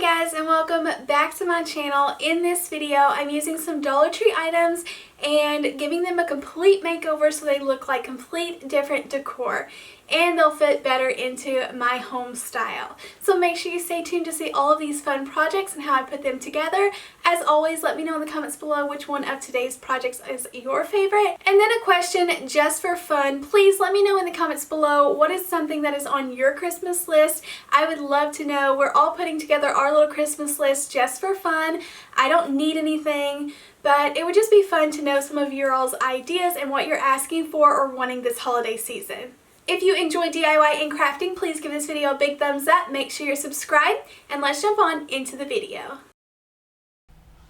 guys, and welcome back to my channel. In this video I'm using some Dollar Tree items and giving them a complete makeover so they look like complete different decor and they'll fit better into my home style. So make sure you stay tuned to see all of these fun projects and how I put them together. As always, let me know in the comments below which one of today's projects is your favorite. And then a question just for fun. Please let me know in the comments below what is something that is on your Christmas list. I would love to know. We're all putting together our little Christmas list just for fun. I don't need anything, but it would just be fun to know some of your all's ideas and what you're asking for or wanting this holiday season. If you enjoy DIY and crafting, please give this video a big thumbs up, make sure you're subscribed, and let's jump on into the video.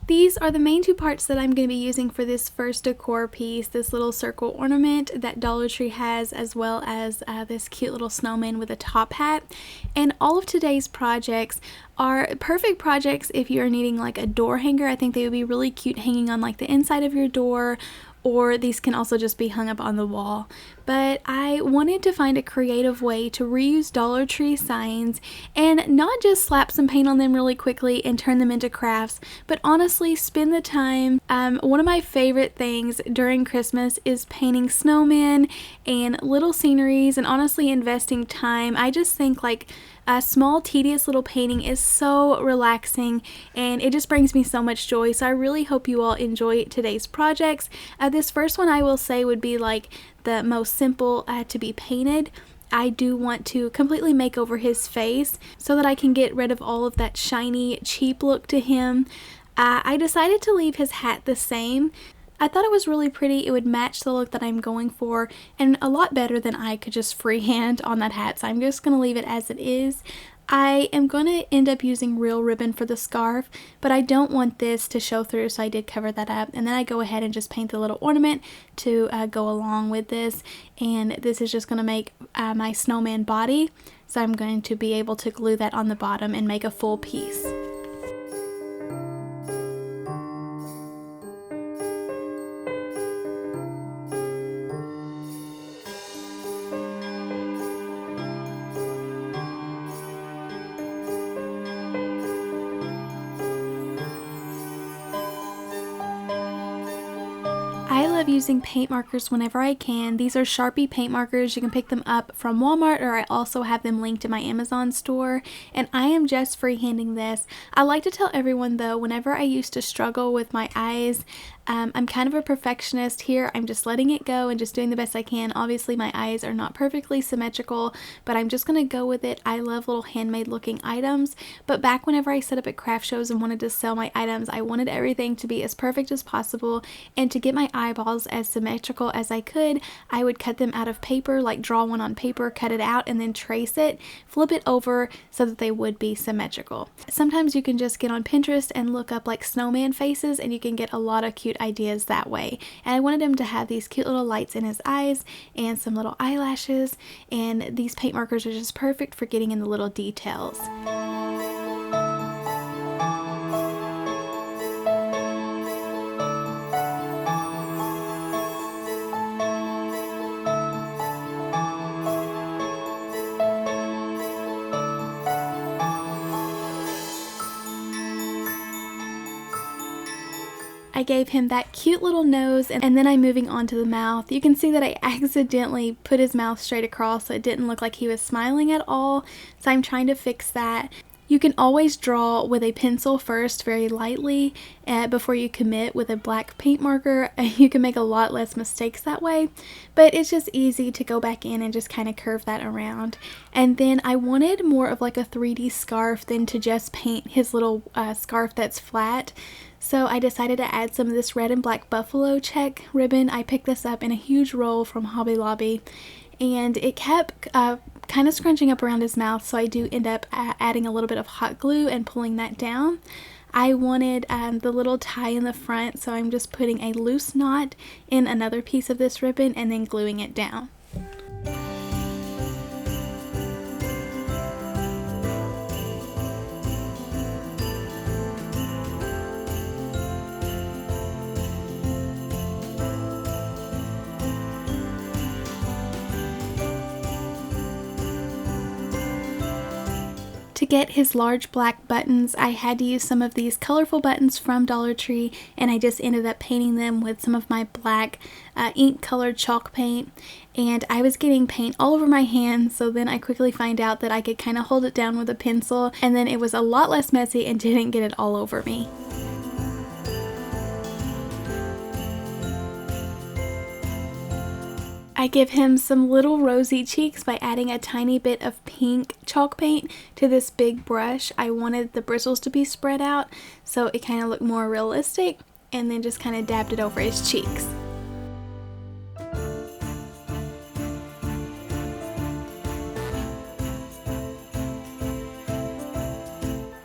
These are the main two parts that I'm going to be using for this first decor piece, this little circle ornament that Dollar Tree has, as well as this cute little snowman with a top hat. And all of today's projects are perfect projects if you're needing like a door hanger. I think they would be really cute hanging on like the inside of your door, or these can also just be hung up on the wall. But I wanted to find a creative way to reuse Dollar Tree signs and not just slap some paint on them really quickly and turn them into crafts, but honestly spend the time. One of my favorite things during Christmas is painting snowmen and little sceneries, and honestly investing time. I just think like a small tedious little painting is so relaxing and it just brings me so much joy. So I really hope you all enjoy today's projects. This first one I will say would be like the most simple to be painted. I do want to completely make over his face so that I can get rid of all of that shiny, cheap look to him. I decided to leave his hat the same. I thought it was really pretty. It would match the look that I'm going for and a lot better than I could just freehand on that hat. So I'm just going to leave it as it is. I am going to end up using real ribbon for the scarf, but I don't want this to show through, so I did cover that up. And then I go ahead and just paint the little ornament to go along with this. And this is just going to make my snowman body. So I'm going to be able to glue that on the bottom and make a full piece. I love using paint markers whenever I can. These are Sharpie paint markers. You can pick them up from Walmart, or I also have them linked in my Amazon store, and I am just freehanding this. I like to tell everyone though, whenever I used to struggle with my eyes, I'm kind of a perfectionist here. I'm just letting it go and just doing the best I can. Obviously my eyes are not perfectly symmetrical, but I'm just gonna go with it. I love little handmade looking items, but back whenever I set up at craft shows and wanted to sell my items, I wanted everything to be as perfect as possible, and to get my eyeballs as symmetrical as I could, I would cut them out of paper, like draw one on paper, cut it out, and then trace it, flip it over so that they would be symmetrical. Sometimes you can just get on Pinterest and look up like snowman faces, and you can get a lot of cute ideas that way. And I wanted him to have these cute little lights in his eyes and some little eyelashes, and these paint markers are just perfect for getting in the little details. I gave him that cute little nose, and then I'm moving on to the mouth. You can see that I accidentally put his mouth straight across, so it didn't look like he was smiling at all. So I'm trying to fix that. You can always draw with a pencil first, very lightly, before you commit with a black paint marker. You can make a lot less mistakes that way, but it's just easy to go back in and just kind of curve that around. And then I wanted more of like a 3D scarf than to just paint his little scarf that's flat. So I decided to add some of this red and black buffalo check ribbon. I picked this up in a huge roll from Hobby Lobby, and it kept kind of scrunching up around his mouth, so I do end up adding a little bit of hot glue and pulling that down. I wanted the little tie in the front, so I'm just putting a loose knot in another piece of this ribbon and then gluing it down. To get his large black buttons, I had to use some of these colorful buttons from Dollar Tree, and I just ended up painting them with some of my black ink colored chalk paint. And I was getting paint all over my hands, so then I quickly find out that I could kind of hold it down with a pencil, and then it was a lot less messy and didn't get it all over me. I give him some little rosy cheeks by adding a tiny bit of pink chalk paint to this big brush. I wanted the bristles to be spread out so it kind of looked more realistic, and then just kind of dabbed it over his cheeks.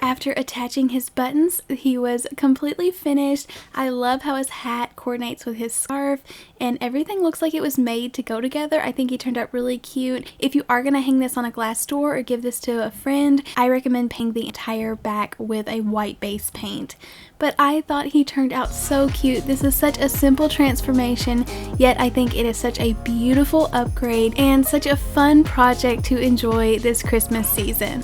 After attaching his buttons, he was completely finished. I love how his hat coordinates with his scarf, and everything looks like it was made to go together. I think he turned out really cute. If you are going to hang this on a glass door or give this to a friend, I recommend painting the entire back with a white base paint. But I thought he turned out so cute. This is such a simple transformation, yet I think it is such a beautiful upgrade and such a fun project to enjoy this Christmas season.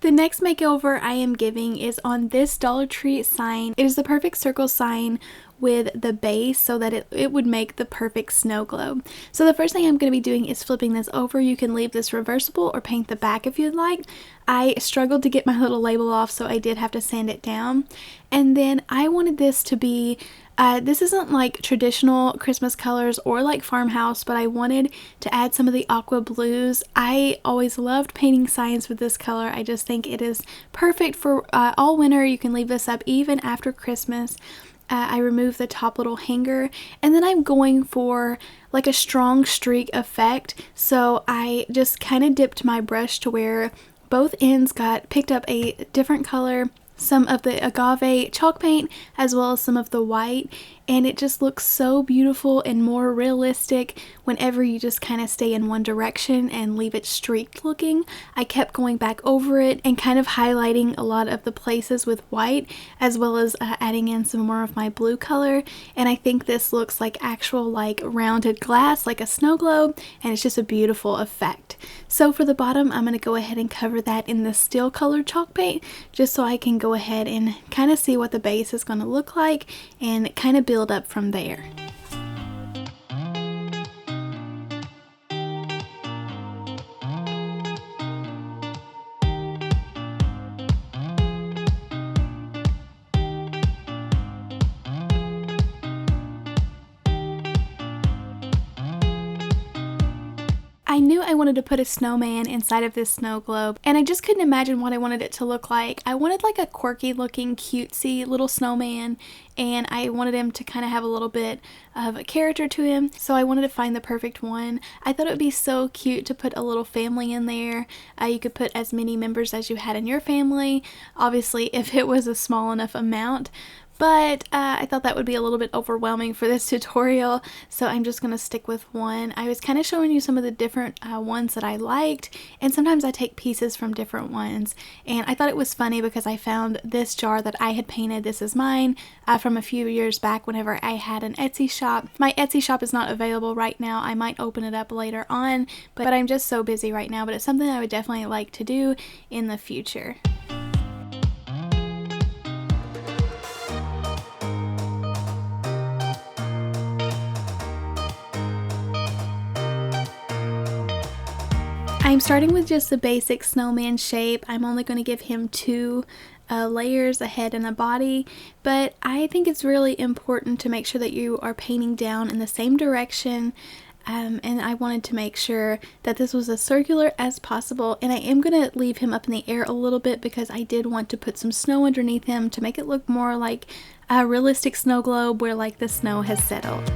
The next makeover I am giving is on this Dollar Tree sign. It is the perfect circle sign with the base so that it would make the perfect snow globe. So the first thing I'm going to be doing is flipping this over. You can leave this reversible or paint the back if you'd like. I struggled to get my little label off, so I did have to sand it down. And then I wanted this to be this isn't like traditional Christmas colors or like farmhouse, but I wanted to add some of the aqua blues. I always loved painting signs with this color. I just think it is perfect for all winter. You can leave this up even after Christmas. I removed the top little hanger, and then I'm going for like a strong streak effect. So I just kind of dipped my brush to where both ends picked up a different color, some of the agave chalk paint as well as some of the white, and it just looks so beautiful and more realistic whenever you just kind of stay in one direction and leave it streaked looking. I kept going back over it and kind of highlighting a lot of the places with white, as well as adding in some more of my blue color, and I think this looks like actual like rounded glass, like a snow globe, and it's just a beautiful effect. So for the bottom, I'm going to go ahead and cover that in the steel colored chalk paint, just so I can go ahead and kind of see what the base is going to look like and kind of build up from there. I knew I wanted to put a snowman inside of this snow globe, and I just couldn't imagine what I wanted it to look like. I wanted like a quirky looking cutesy little snowman, and I wanted him to kind of have a little bit of a character to him, so I wanted to find the perfect one. I thought it would be so cute to put a little family in there. You could put as many members as you had in your family, obviously if it was a small enough amount. But I thought that would be a little bit overwhelming for this tutorial, so I'm just going to stick with one. I was kind of showing you some of the different ones that I liked, and sometimes I take pieces from different ones. And I thought it was funny because I found this jar that I had painted, this is mine, from a few years back whenever I had an Etsy shop. My Etsy shop is not available right now. I might open it up later on, but I'm just so busy right now, but it's something I would definitely like to do in the future. I'm starting with just the basic snowman shape. I'm only going to give him two layers, a head and a body, but I think it's really important to make sure that you are painting down in the same direction, and I wanted to make sure that this was as circular as possible, and I am going to leave him up in the air a little bit because I did want to put some snow underneath him to make it look more like a realistic snow globe where like the snow has settled.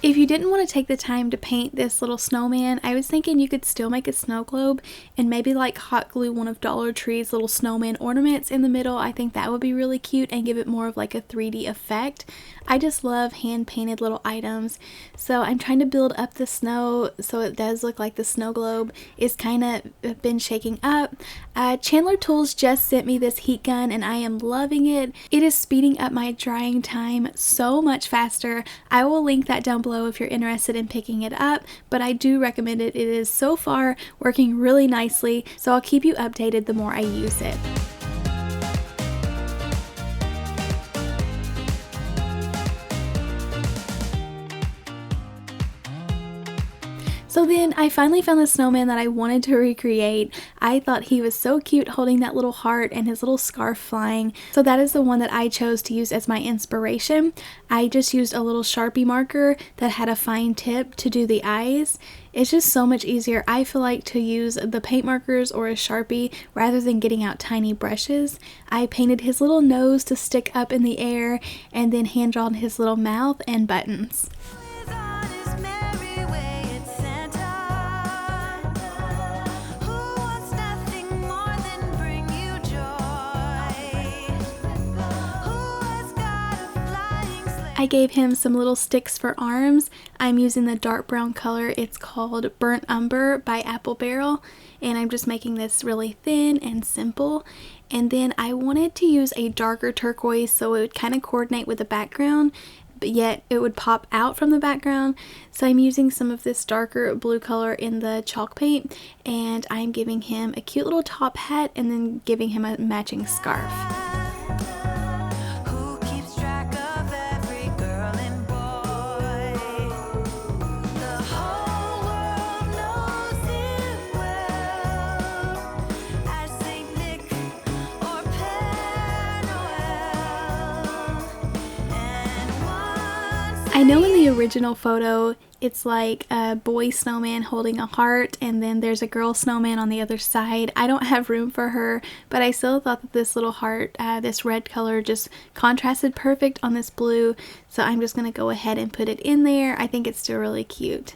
If you didn't want to take the time to paint this little snowman, I was thinking you could still make a snow globe and maybe like hot glue one of Dollar Tree's little snowman ornaments in the middle. I think that would be really cute and give it more of like a 3D effect. I just love hand painted little items. So I'm trying to build up the snow so it does look like the snow globe is kind of been shaking up. Chandler Tools just sent me this heat gun and I am loving it. It is speeding up my drying time so much faster. I will link that down below if you're interested in picking it up, but I do recommend it. It is so far working really nicely, so I'll keep you updated the more I use it. So then I finally found the snowman that I wanted to recreate. I thought he was so cute holding that little heart and his little scarf flying. So that is the one that I chose to use as my inspiration. I just used a little Sharpie marker that had a fine tip to do the eyes. It's just so much easier, I feel like, to use the paint markers or a Sharpie rather than getting out tiny brushes. I painted his little nose to stick up in the air and then hand drawn his little mouth and buttons. I gave him some little sticks for arms. I'm using the dark brown color. It's called Burnt Umber by Apple Barrel, and I'm just making this really thin and simple. And then I wanted to use a darker turquoise so it would kind of coordinate with the background, but yet it would pop out from the background. So I'm using some of this darker blue color in the chalk paint, and I'm giving him a cute little top hat and then giving him a matching scarf. I know in the original photo it's like a boy snowman holding a heart and then there's a girl snowman on the other side. I don't have room for her, but I still thought that this little heart, this red color just contrasted perfect on this blue, so I'm just going to go ahead and put it in there. I think it's still really cute.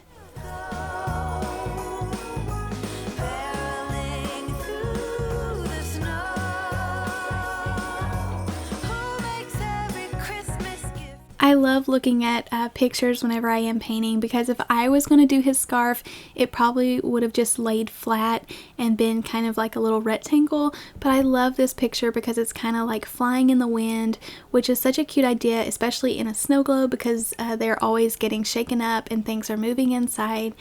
I love looking at pictures whenever I am painting, because if I was going to do his scarf, it probably would have just laid flat and been kind of like a little rectangle, but I love this picture because it's kind of like flying in the wind, which is such a cute idea, especially in a snow globe, because they're always getting shaken up and things are moving inside.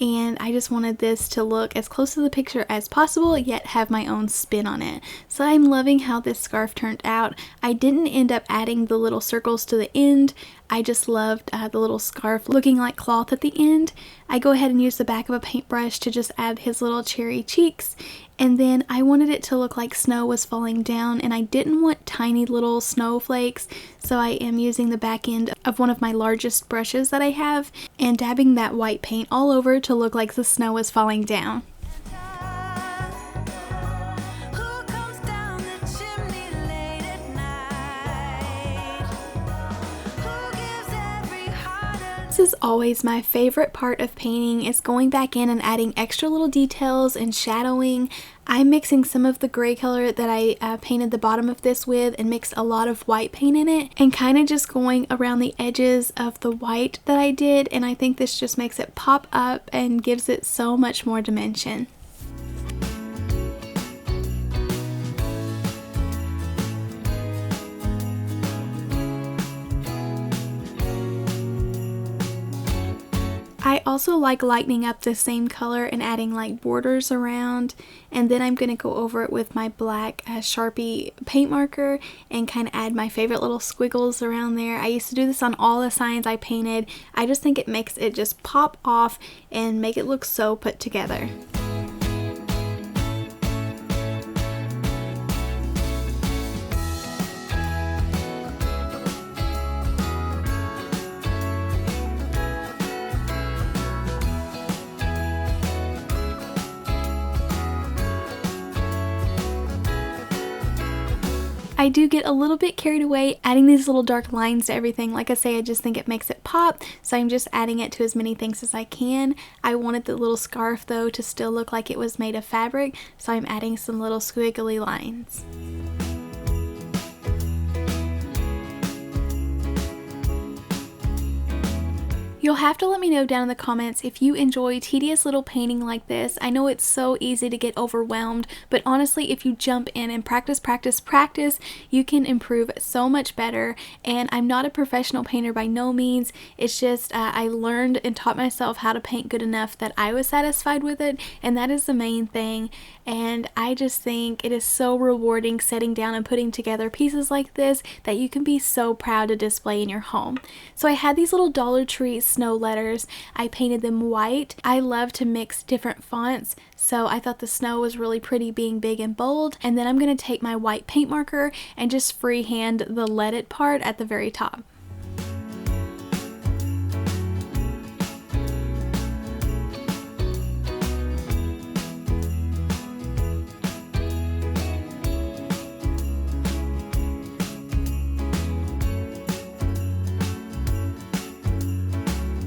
And I just wanted this to look as close to the picture as possible, yet have my own spin on it. So I'm loving how this scarf turned out. I didn't end up adding the little circles to the end. I just loved the little scarf looking like cloth at the end. I go ahead and use the back of a paintbrush to just add his little cherry cheeks. And then I wanted it to look like snow was falling down, and I didn't want tiny little snowflakes, so I am using the back end of one of my largest brushes that I have and dabbing that white paint all over to look like the snow was falling down. This is always my favorite part of painting, is going back in and adding extra little details and shadowing. I'm mixing some of the gray color that I painted the bottom of this with and mixed a lot of white paint in it and kind of just going around the edges of the white that I did, and I think this just makes it pop up and gives it so much more dimension. I also like lightening up the same color and adding like borders around, and then I'm going to go over it with my black Sharpie paint marker and kind of add my favorite little squiggles around there. I used to do this on all the signs I painted. I just think it makes it just pop off and make it look so put together. I I do get a little bit carried away adding these little dark lines to everything. Like I say, I just think it makes it pop, so I'm just adding it to as many things as I can. I wanted the little scarf though to still look like it was made of fabric, so I'm adding some little squiggly lines. You'll have to let me know down in the comments if you enjoy tedious little painting like this. I know it's so easy to get overwhelmed, but honestly, if you jump in and practice, you can improve so much better. And I'm not a professional painter by no means. It's just I learned and taught myself how to paint good enough that I was satisfied with it, and that is the main thing. And I just think it is so rewarding sitting down and putting together pieces like this that you can be so proud to display in your home. So I had these little Dollar Tree snow letters. I painted them white. I love to mix different fonts, so I thought the snow was really pretty being big and bold. And then I'm going to take my white paint marker and just freehand the let it part at the very top.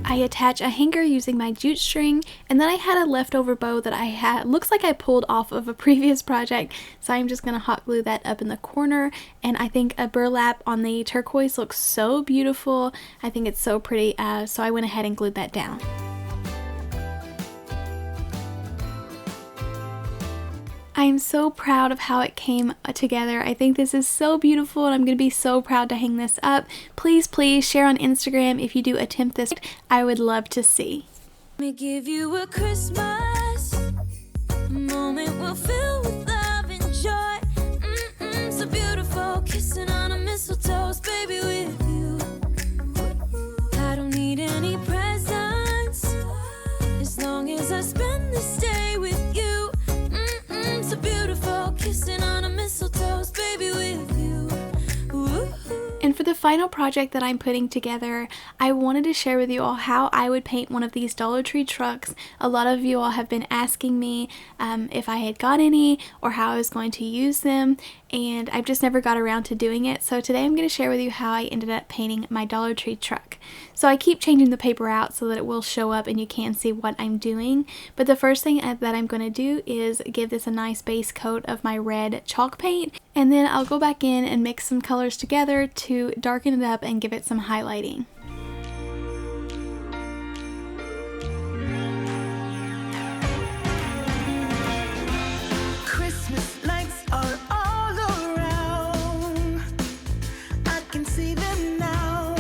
I attach a hanger using my jute string, and then I had a leftover bow that looks like I pulled off of a previous project, so I'm just going to hot glue that up in the corner. And I think a burlap on the turquoise looks so beautiful. I think it's so pretty, so I went ahead and glued that down. I am so proud of how it came together. I think this is so beautiful, and I'm going to be so proud to hang this up. Please share on Instagram if you do attempt this. I would love to see. Let me give you a Christmas moment we'll fill with love and joy. So beautiful, kissing on a mistletoe, baby, with you. I don't need any presents as long as I spend this day with you. So beautiful, kissing on a mistletoe, baby, with you. Ooh. And for the final project that I'm putting together, I wanted to share with you all how I would paint one of these Dollar Tree trucks. A lot of you all have been asking me if I had got any or how I was going to use them, and I've just never got around to doing it. So today I'm going to share with you how I ended up painting my Dollar Tree truck. So I keep changing the paper out so that it will show up and you can see what I'm doing. But the first thing that I'm going to do is give this a nice base coat of my red chalk paint, and then I'll go back in and mix some colors together to darken it up and give it some highlighting. Christmas lights are all around. I can see them now.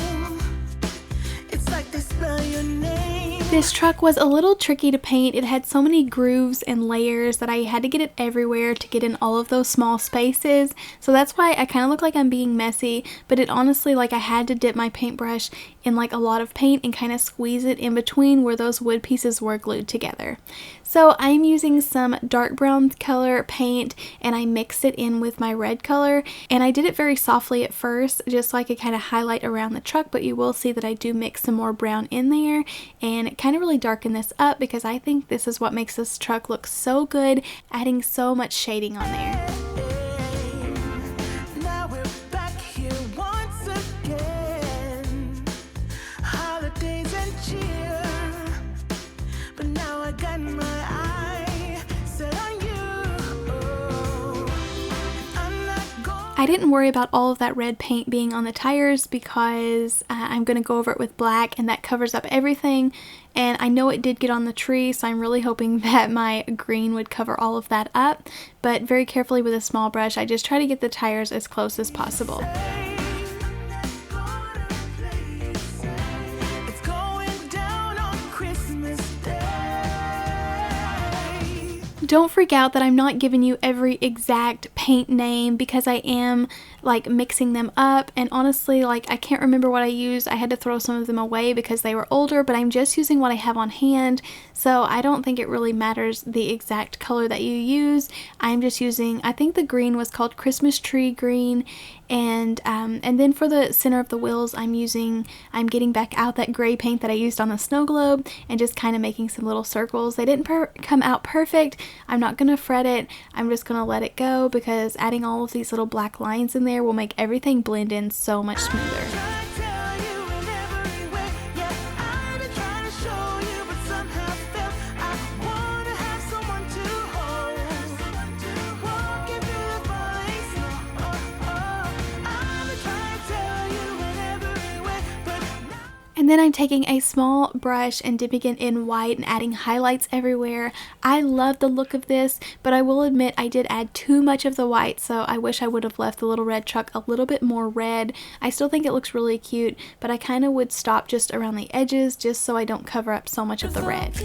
It's like they spell your name. This truck was a little tricky to paint. It had so many grooves and layers that I had to get it everywhere to get in all of those small spaces. So that's why I kind of look like I'm being messy, but it honestly, like, I had to dip my paintbrush in like a lot of paint and kind of squeeze it in between where those wood pieces were glued together. So I'm using some dark brown color paint, and I mixed it in with my red color, and I did it very softly at first just so I could kind of highlight around the truck, but you will see that I do mix some more brown in there and kind of really darken this up because I think this is what makes this truck look so good, adding so much shading on there. Now we're back here once again. Holidays and cheer. But now I got my eye set on you. I'm not going. I didn't worry about all of that red paint being on the tires because I'm going to go over it with black, and that covers up everything. And I know it did get on the tree, so I'm really hoping that my green would cover all of that up. But very carefully with a small brush, I just try to get the tires as close as possible. It's going down on Christmas Day. Don't freak out that I'm not giving you every exact paint name because I am like mixing them up, and honestly, like, I can't remember what I used. I had to throw some of them away because they were older, but I'm just using what I have on hand, so I don't think it really matters the exact color that you use. I'm just using, I think the green was called Christmas Tree Green, and then for the center of the wheels, I'm getting back out that gray paint that I used on the snow globe and just kind of making some little circles. They didn't come out perfect. I'm not going to fret it. I'm just going to let it go because because adding all of these little black lines in there will make everything blend in so much smoother. And then I'm taking a small brush and dipping it in white and adding highlights everywhere. I love the look of this, but I will admit I did add too much of the white, so I wish I would have left the little red truck a little bit more red. I still think it looks really cute, but I kind of would stop just around the edges just so I don't cover up so much of the red.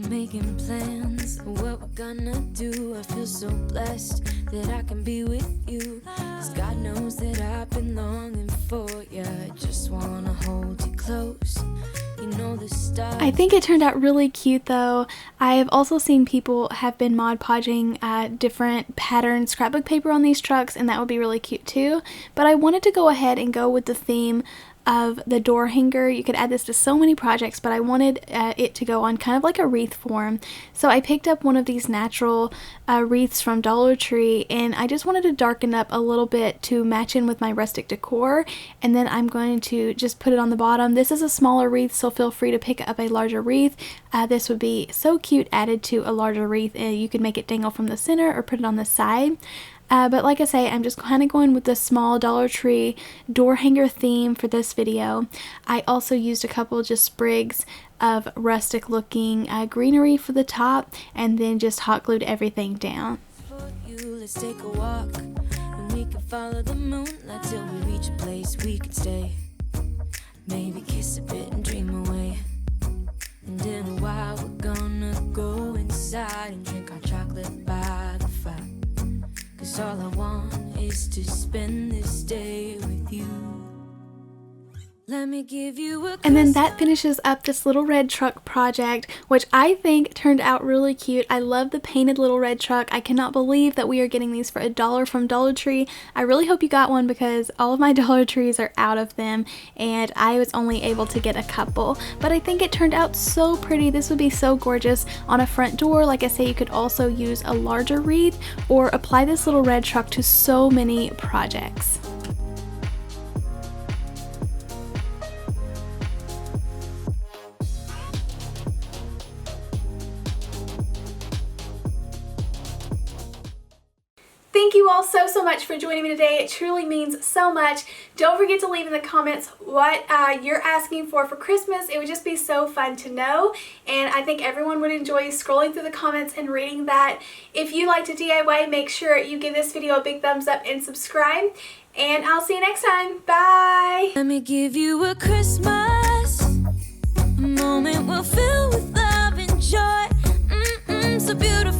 Making plans, what we're gonna do. I feel so blessed that I can be with you. 'Cause God knows that I've been longing for you. I just wanna hold you close. You know the stuff. I think it turned out really cute though. I have also seen people have been Mod Podging different pattern scrapbook paper on these trucks, and that would be really cute too. But I wanted to go ahead and go with the theme of the door hanger. You could add this to so many projects, but I wanted it to go on kind of like a wreath form. So I picked up one of these natural wreaths from Dollar Tree, and I just wanted to darken up a little bit to match in with my Rustic decor, and then I'm going to just put it on the bottom. This is a smaller wreath, so feel free to pick up a larger wreath. This would be so cute added to a larger wreath. You could make it dangle from the center or put it on the side. But like I say, I'm just kind of going with the small Dollar Tree door hanger theme for this video. I also used a couple just sprigs of rustic looking greenery for the top, and then just hot glued everything down. Let's take a walk, and we can follow the moonlight till we reach a place we can stay. Maybe kiss a bit and dream away. And in a while we're gonna go inside and drink our chocolate by the fire. 'Cause all I want is to spend this day with you. Let me give you a And then that finishes up this little red truck project, which I think turned out really cute. I love the painted little red truck. I cannot believe that we are getting these for $1 from Dollar Tree. I really hope you got one because all of my Dollar Trees are out of them, and I was only able to get a couple. But I think it turned out so pretty. This would be so gorgeous on a front door. Like I say, you could also use a larger wreath or apply this little red truck to so many projects. Thank you all so much for joining me today. It truly means so much. Don't forget to leave in the comments what you're asking for Christmas. It would just be so fun to know, and I think everyone would enjoy scrolling through the comments and reading that. If you like to DIY, make sure you give this video a big thumbs up and subscribe, and I'll see you next time. Bye! Let me give you a Christmas, a moment we'll fill with love and joy. So beautiful.